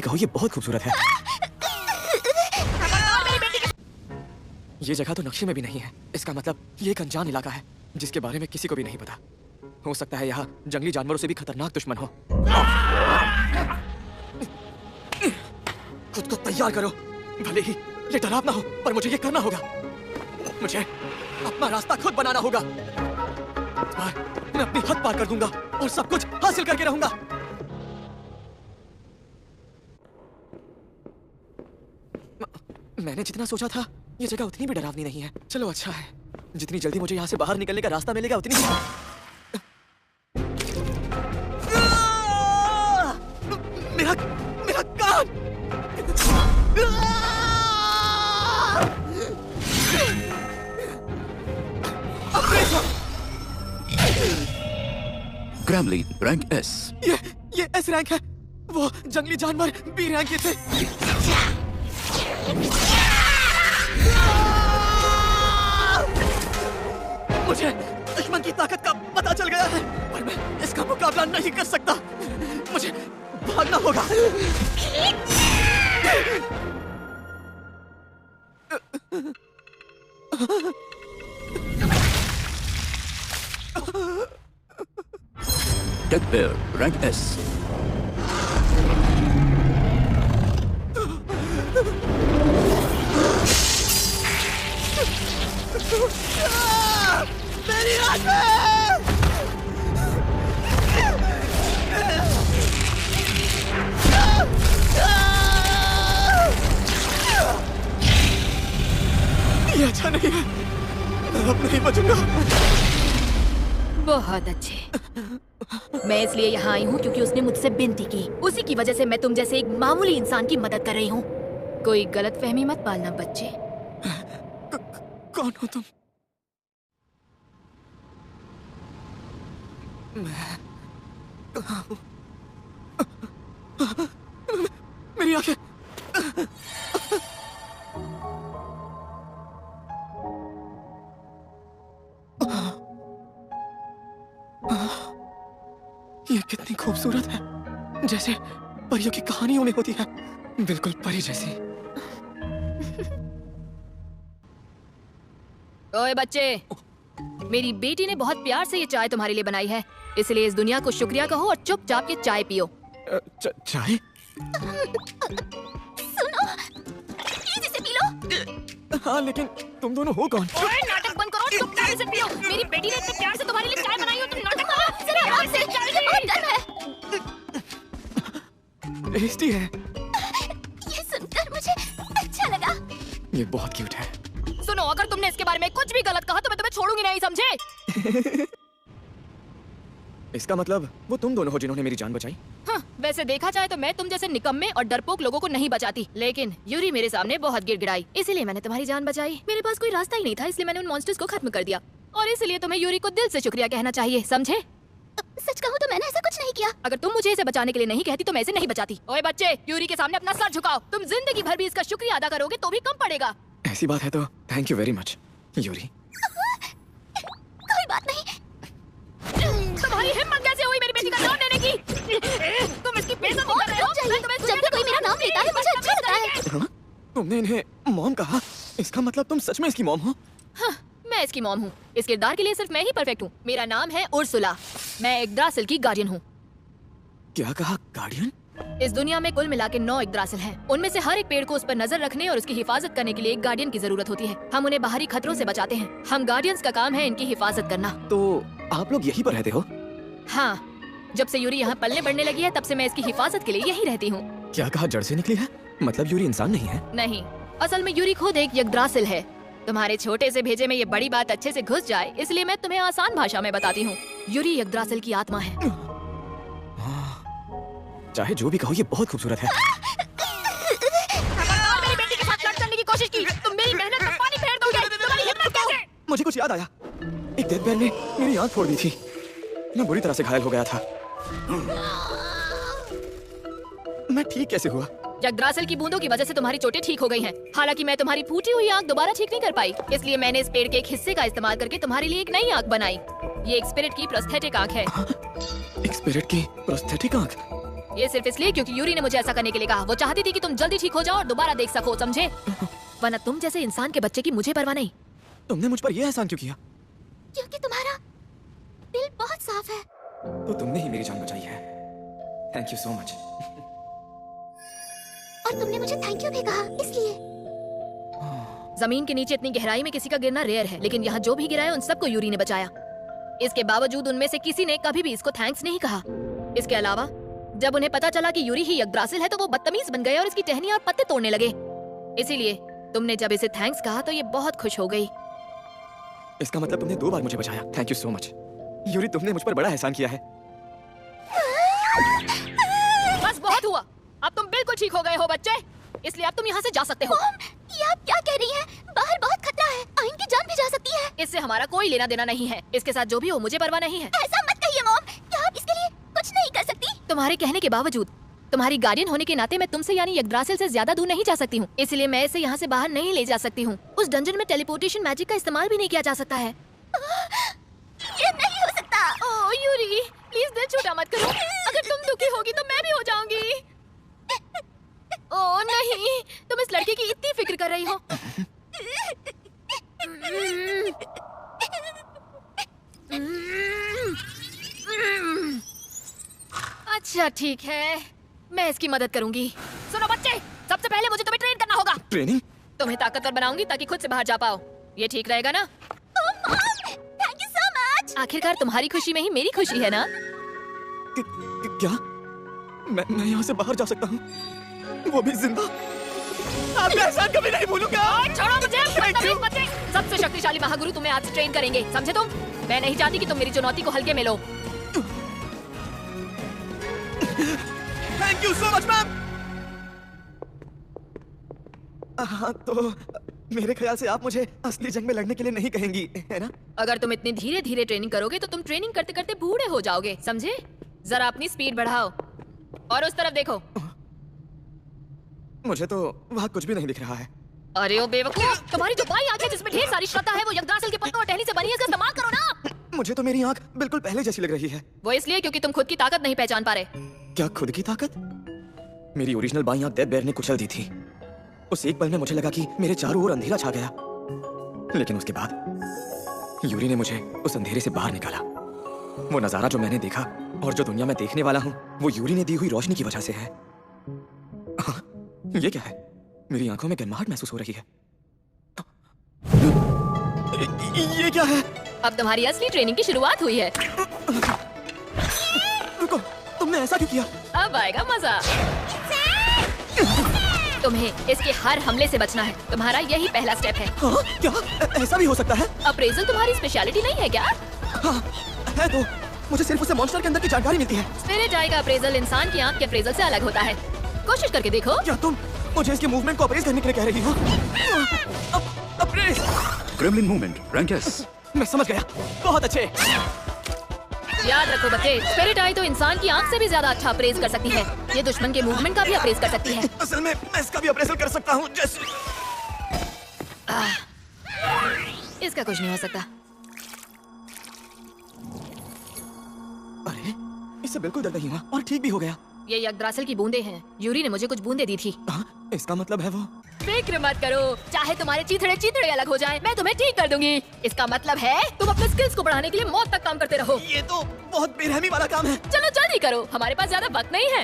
कहो ये बहुत खूबसूरत है। ये जगह तो नक्शे में भी नहीं है। इसका मतलब ये एक अनजान इलाका है जिसके बारे में किसी को भी नहीं पता। हो सकता है यहाँ जंगली जानवरों से भी खतरनाक दुश्मन हो। खुद को तैयार करो, भले ही ये डरावना हो, पर मुझे ये करना होगा। मुझे अपना रास्ता खुद बनाना होगा। इस बार मैं अपनी हद पार कर दूंगा और सब कुछ हासिल करके रहूंगा। मैंने जितना सोचा था ये जगह उतनी भी डरावनी नहीं है। चलो अच्छा है, जितनी जल्दी मुझे यहाँ से बाहर निकलने का रास्ता मिलेगा उतनी मेरा मेरा कान! ग्रैमलिन रैंक एस। ये एस रैंक है। वो जंगली जानवर बी रैंक के थे। मुझे दुश्मन की ताकत का पता चल गया है, पर मैं इसका मुकाबला नहीं कर सकता। मुझे भागना होगा। टेक बेयर रैंक एस। मेरी आंखें! ये अच्छा नहीं है, मैं अब नहीं बचूंगा। बहुत अच्छे। मैं इसलिए यहाँ आई हूँ क्योंकि उसने मुझसे विनती की। उसी की वजह से मैं तुम जैसे एक मामूली इंसान की मदद कर रही हूँ। कोई गलतफहमी मत पालना बच्चे। कौन हो तुम? मैं कहाँ हूँ? मेरी आंखें! ये कितनी खूबसूरत है, जैसे परियों की कहानियों में होती है। बिल्कुल परी जैसी। ओए बच्चे, मेरी बेटी ने बहुत प्यार से ये चाय तुम्हारे लिए बनाई है, इसलिए इस दुनिया को शुक्रिया कहो और चुपचाप के चाय पियो। चाय? सुनो, प्लीज इसे पी लो। हाँ, लेकिन तुम दोनों हो कौन? ओए नाटक बंद करो, चुपचाप इसे पियो। मेरी बेटी ने इतने प्यार से तुम्हारे लिए चाय बनाई हो, तुम नाटक करो। जरा आराम से, चाय से बहुत गर्म है। टेस्टी है। ये सुनकर मुझे अच्छा लगा। ये बहुत क्यूट है। सुनो, अगर तुमने इसके बारे में कुछ भी गलत कहा तो मैं तुम्हें छोड़ूंगी नहीं, समझे? इसका मतलब वो तुम दोनों हो जिन्होंने मेरी जान बचाई? हाँ, वैसे देखा जाए तो मैं तुम जैसे निकम्मे और डरपोक लोगों को नहीं बचाती, लेकिन यूरी मेरे सामने बहुत गिड़गिड़ाई, इसीलिए मैंने तुम्हारी जान बचाई। मेरे पास कोई रास्ता ही नहीं था, इसलिए मैंने उन मॉन्स्टर्स को खत्म कर दिया। और इसलिए तुम्हें यूरी को दिल से शुक्रिया कहना चाहिए, समझे? सच कहूँ तो मैंने ऐसा कुछ नहीं किया। अगर तुम मुझे इसे बचाने के लिए नहीं कहती तो मैं इसे नहीं बचाती। ओए बच्चे, यूरी के सामने अपना सर झुकाओ। तुम जिंदगी भर भी इसका शुक्रिया अदा करोगे तो भी कम पड़ेगा। ऐसी बात है तो thank you very much Yuri. कोई बात नहीं। तुम्हारी हिम्मत कैसे हुई मेरी बेटी का नाम लेने की? तुम इसकी बेइज्जती कर रहे हो। जब भी कोई मेरा नाम लेता है मुझे अच्छा लगता है। हाँ? तुमने इन्हें मॉम कहा, इसका मतलब तुम सच में इसकी मॉम हो? हाँ, मैं इसकी मॉम हूँ। इस किरदार के लिए सिर्फ मैं ही परफेक्ट हूँ। मेरा नाम है उर्सुला। मैं यग्द्रासिल की गार्डियन हूँ। क्या कहा, गार्डियन? इस दुनिया में कुल मिला के 9 यग्द्रासिल हैं। उनमें से हर एक पेड़ को उस पर नजर रखने और उसकी हिफाजत करने के लिए एक गार्डियन की जरूरत होती है। हम उन्हें बाहरी खतरों से बचाते हैं। हम गार्डियंस का काम है इनकी हिफाजत करना। तो आप लोग यहीं पर रहते हो? हाँ, जब से यूरी यहाँ पलने बढ़ने लगी है तब से मैं इसकी हिफाजत के लिए यहीं रहती हूँ। क्या कहा, जड़ से निकली है? मतलब यूरी इंसान नहीं है? नहीं, असल में यूरी खुद एक यग्द्रासिल है। तुम्हारे छोटे से भेजे में ये बड़ी बात अच्छे से घुस जाए, इसलिए मैं तुम्हें आसान भाषा में बताती हूँ। यूरी यग्द्रासिल की आत्मा है। चाहे जो भी कहो ये बहुत खूबसूरत है। मेरी बेटी के साथ फ्लर्ट करने की कोशिश की, तुम मेरी मेहनत में पानी फेर दोगे। तुम्हारी हिम्मत कैसे? मुझे कुछ याद आया। एक डेथ बैर ने मेरी आंख फोड़ दी थी। मैं बुरी तरह से घायल हो गया था। मैं ठीक कैसे हुआ? यग्द्रासिल की बूंदों की वजह से तुम्हारी चोटें ठीक हो गई हैं। हालांकि मैं तुम्हारी फूटी हुई आंख दोबारा ठीक नहीं कर पाई, इसलिए मैंने इस पेड़ के एक हिस्से का इस्तेमाल करके तुम्हारे लिए एक नई आंख बनाई। ये एक स्पिरिट की प्रोस्थेटिक आंख है। एक स्पिरिट की प्रोस्थेटिक आंख? ये सिर्फ इसलिए क्योंकि यूरी ने मुझे ऐसा करने के लिए कहा। वो चाहती थी कि तुम जल्दी ठीक हो जाओ और दोबारा देख सको, समझे? वरना तुम जैसे इंसान के बच्चे की मुझे परवाह नहीं। तुमने मुझ पर यह एहसान क्यों किया? क्योंकि तुम्हारा दिल बहुत साफ है। तो तुमने ही मेरी जान बचाई है। Thank you so much. और तुमने मुझे थैंक यू भी कहा, इसलिए। जमीन के नीचे इतनी गहराई में किसी का गिरना रेयर है, लेकिन यहाँ जो भी गिरा है उन सबको यूरी ने बचाया। इसके बावजूद उनमें से किसी ने कभी भी इसको थैंक्स नहीं कहा। इसके अलावा जब उन्हें पता चला कि यूरी ही यग्द्रासिल है तो वो बदतमीज बन गए और इसकी टहनियां और पत्ते तोड़ने लगे। इसीलिए तुमने जब इसे थैंक्स कहा तो ये बहुत खुश हो गई। इसका मतलब तुमने 2 बार मुझे बचाया। Thank you so much Yuri, तुमने मुझ पर बड़ा एहसान किया है। बस बहुत हुआ, अब तुम बिल्कुल ठीक हो गए हो बच्चे, इसलिए अब तुम यहाँ से जा सकते हो। ये आप क्या कह रही हैं? बाहर बहुत खतरा है, आइन की जान भी जा सकती है। इससे हमारा कोई लेना देना नहीं है। इसके साथ जो भी हो मुझे परवाह नहीं है। ऐसा मत कहिए मॉम, क्या आप इसके लिए कुछ नहीं कर सकती? तुम्हारे कहने के बावजूद तुम्हारी गार्डियन होने के नाते मैं तुमसे यानी यग्द्रासिल से ज्यादा दूर नहीं जा सकती हूँ, इसलिए मैं इसे यहाँ से बाहर नहीं ले जा सकती हूँ। उस डंजन में टेलीपोर्टेशन मैजिक का इस्तेमाल भी नहीं किया जा सकता है। ये नहीं हो सकता। ओह यूरी, प्लीज दिल छोटा मत करो। अगर तुम दुखी होगी तो मैं भी हो जाऊंगी। ओह नहीं, तुम इस लड़के की इतनी फिक्र कर रही हो। अच्छा ठीक है, मैं इसकी मदद करूंगी। सुनो बच्चे, सबसे पहले मुझे तुम्हें ट्रेन करना होगा। ट्रेनिंग? तुम्हें ताकतवर बनाऊंगी ताकि खुद से बाहर जा पाओ। ये ठीक रहेगा ना? Thank you so much. आखिरकार तुम्हारी खुशी में ही मेरी खुशी है ना? क्या? मैं यहाँ से बाहर जा सकता हूँ, वो भी जिंदा? आपका एहसान कभी नहीं भूलूंगा। छोड़ो मुझे, बदतमीज बच्चे। सबसे शक्तिशाली महागुरु तुम्हें आज से ट्रेन करेंगे, समझे तुम? मैं नहीं चाहती कि तुम मेरी चुनौती को हल्के में लो। Thank you so much ma'am. हाँ तो मेरे ख्याल से आप मुझे असली जंग में लड़ने के लिए नहीं कहेंगी, है ना? अगर तुम इतनी धीरे धीरे ट्रेनिंग करोगे तो तुम ट्रेनिंग करते करते बूढ़े हो जाओगे, समझे? जरा अपनी स्पीड बढ़ाओ और उस तरफ देखो। मुझे तो वहाँ कुछ भी नहीं दिख रहा है। अरे ओ बेवकूफ, तुम्हारी जो बाई आंख है जिसमें ढेर सारी श्रद्धा है वो यग्द्रासिल के पत्तों और टहनी से बनी है, इसका इस्तेमाल करो ना। मुझे तो मेरी आंख बिल्कुल पहले जैसी लग रही है। वो इसलिए क्योंकि तुम खुद की ताकत नहीं पहचान पा रहे। क्या खुद की ताकत? मेरी ओरिजिनल बाई आंख डेथ बेयर ने कुचल दी थी। उस एक पल में मुझे लगा कि मेरे चारों ओर अंधेरा छा गया, लेकिन उसके बाद यूरी ने मुझे उस अंधेरे से बाहर निकाला। वो नजारा जो मैंने देखा और जो दुनिया में देखने वाला हूँ वो यूरी ने दी हुई रोशनी की वजह से है। ये क्या है? मेरी आंखों में गर्माहट महसूस हो रही है। ये क्या है? अब तुम्हारी असली ट्रेनिंग की शुरुआत हुई है। रुको, तुमने ऐसा क्यों किया? अब आएगा मजा। तुम्हें इसके हर हमले से बचना है, तुम्हारा यही पहला स्टेप है। हाँ? क्या ऐसा भी हो सकता है? अप्रेजल तुम्हारी स्पेशलिटी नहीं है क्या? हाँ, है तो मुझे सिर्फ उसे मॉन्स्टर के अंदर की जानकारी मिलती है। स्पिरिट आई का अप्रेजल इंसान की आंख के अप्रेजल से अलग होता है। कोशिश करके देखो। क्या तुम मुझे इसके मूवमेंट को अप्रेज करने के लिए कह रही हो? Apprise? Gremlin movement, rank S. मैं समझ गया, बहुत अच्छे। याद रखो बच्चे, स्पिरिट आई तो इंसान की आंख से भी ज्यादा अच्छा अप्रेज कर सकती है। ये दुश्मन के मूवमेंट का भी अप्रेज कर सकती है। असल में मैं इसका भी अप्रेजल कर सकता हूँ, जैसे इसका कुछ नहीं हो सकता। अरे, इससे बिल्कुल डर नहीं हुआ और ठीक भी हो गया। ये यग्द्रासिल की बूंदे हैं। यूरी ने मुझे कुछ बूंदे दी थी। इसका मतलब है वो? फिक्र मत करो, चाहे तुम्हारे चीथड़े अलग हो जाएं, मैं तुम्हें ठीक कर दूंगी। इसका मतलब है तुम अपने स्किल्स को बढ़ाने के लिए मौत तक काम करते रहो। ये तो बहुत बेरहमी वाला काम है। चलो जल्दी करो, हमारे पास ज्यादा वक्त नहीं है।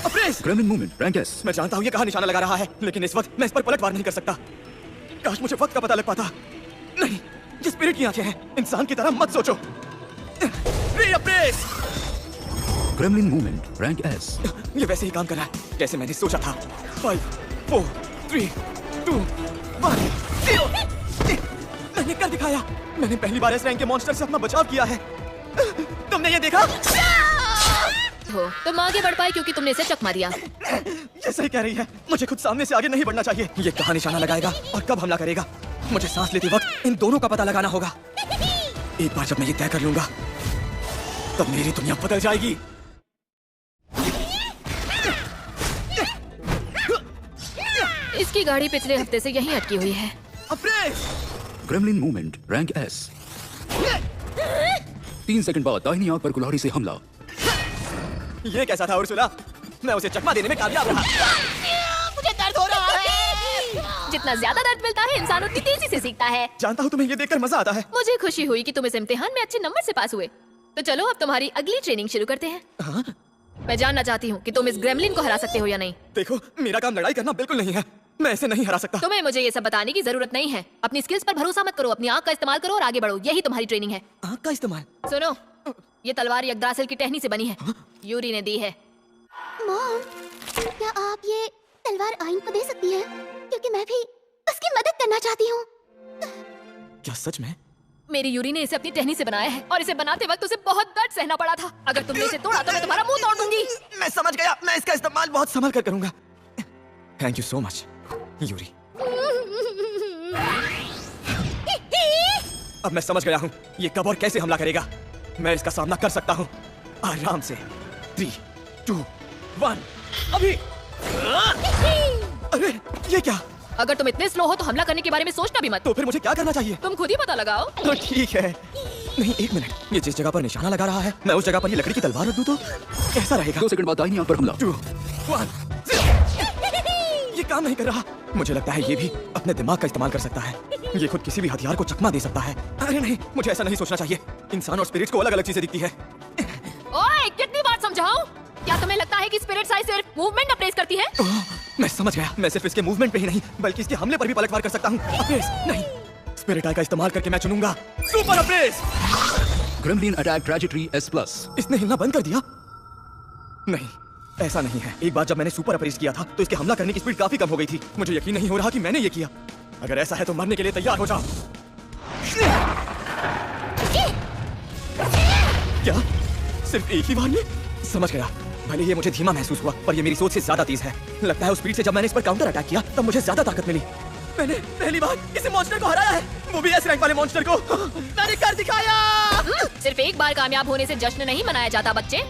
Apprise! Gremlin movement, rank S. मैं जानता हूँ ये कहाँ निशाना लगा रहा है, लेकिन इस वक्त मैं इस पर पलटवार नहीं कर सकता। काश मुझे वक्त का पता लग पाता। नहीं, ये स्पिरिट की आंखें हैं, इंसान की तरह मत सोचो। Apprise! Gremlin movement, rank S. ये वैसे ही काम कर रहा है जैसे मैंने सोचा था। 5, 4, 3, 2, 1, 0। मैंने कर दिखाया। मैंने पहली बार इस रैंक के मॉन्स्टर से अपना बचाव किया है। तुमने ये देखा? हो, तुम आगे बढ़ पाए क्योंकि तुमने इसे चकमा दिया। ये सही कह रही है, मुझे खुद सामने से आगे नहीं बढ़ना चाहिए। ये कहाँ निशाना लगाएगा और कब हमला करेगा, मुझे सांस लेते वक्त इन दोनों का पता लगाना होगा। एक बार जब मैं ये तय कर लूंगा तब मेरी दुनिया बदल जाएगी। इसकी गाड़ी पिछले हफ्ते से यहीं अटकी हुई है। Apprise! Gremlin movement, rank S. 3 second बाद दाहिनी आंख पर कुल्हाड़ी से हमला। ये कैसा था उर्सुला? मैं उसे चकमा देने में कामयाब रहा। मुझे दर्द हो रहा है। जितना ज्यादा दर्द मिलता है इंसान उतनी तेजी से सीखता है। जानता हूँ तुम्हें ये देखकर मजा आता है। मुझे खुशी हुई कि तुम इस इम्तिहान में अच्छे नंबर से पास हुए। तो चलो अब तुम्हारी अगली ट्रेनिंग शुरू करते हैं। हाँ? मैं जानना चाहती हूँ कि तुम इस ग्रेमलिन को हरा सकते हो या नहीं। देखो, मेरा काम लड़ाई करना बिल्कुल नहीं है। मैं इसे नहीं हरा सकता। तुम्हें मुझे ये सब बताने की जरूरत नहीं है। अपनी स्किल्स पर भरोसा मत करो, अपनी आंख का इस्तेमाल करो और आगे बढ़ो। यही तुम्हारी ट्रेनिंग है। आँख का इस्तेमाल? सुनो, ये तलवार यग्द्रासिल की टहनी से बनी है। यूरी ने दी है। मॉम, क्या आप ये तलवार आइन को दे सकती हैं? क्योंकि मैं भी उसकी मदद करना चाहती हूँ। क्या सच में? मेरी यूरी ने इसे अपनी टहनी से बनाया है और इसे बनाते वक्त उसे बहुत दर्द सहना पड़ा था। अगर तुमने इसे तोड़ा तो मैं तुम्हारा मुंह तोड़ दूंगी। मैं समझ गया। मैं इसका इस्तेमाल बहुत संभल कर करूंगा। Thank you so much Yuri. अब मैं समझ गया हूँ ये कब और कैसे हमला करेगा। मैं इसका सामना कर सकता हूँ आराम से। 3, 2, 1 अभी। अरे ये क्या? अगर तुम इतने स्लो हो तो हमला करने के बारे में सोचना भी मत। तो फिर मुझे क्या करना चाहिए? तुम खुद ही पता लगाओ। तो ठीक है। नहीं, 1 मिनट। ये जिस जगह पर निशाना लगा रहा है, मैं उस जगह पर ये लकड़ी की तलवार रख दूं तो कैसा रहेगा? 2 सेकंड बाद दाहिनी आंख पर हमला। 2, 1 ये काम नहीं कर रहा। मुझे लगता है ये भी अपने दिमाग का इस्तेमाल कर सकता है। ये खुद किसी भी हथियार को चकमा दे सकता है। अरे नहीं, मुझे ऐसा नहीं सोचना चाहिए। इंसान और स्पिरिट्स को अलग अलग चीजें दिखती है। ओए, कितनी बार समझाऊं? क्या तुम्हें लगता है कि स्पिरिट साइज सिर्फ मूवमेंट अप्रेस करती है? मैं समझ गया। मैं सिर्फ इसके मूवमेंट पे ही नहीं बल्कि इसके हमले पर भी पलटवार कर सकता हूँ। अप्रेस नहीं, स्पिरिट आई का इस्तेमाल करके मैं चुनूंगा सुपर अप्रेस। Gremlin attack trajectory S+। इसने हिलना बंद कर दिया? नहीं, ऐसा नहीं है। एक बार जब मैंने सुपर अप्रेस किया था तो इसके हमला करने की स्पीड काफी कम हो गई थी। मुझे यकीन नहीं हो रहा कि मैंने ये किया। अगर ऐसा है तो मरने के लिए तैयार हो जाओ। क्या? सिर्फ एक ही बार में? समझ गया। भले ये मुझे धीमा महसूस हुआ पर ये मेरी सोच से ज्यादा तेज है। लगता है उस स्पीड से जब मैंने इस पर काउंटर अटैक किया तब मुझे ज्यादा ताकत मिली। मैंने पहली बार किसी मॉन्स्टर को हराया है, वो भी S रैंक वाले मॉन्स्टर को। मैंने कर दिखाया। सिर्फ एक बार कामयाब होने से जश्न नहीं मनाया जाता बच्चे।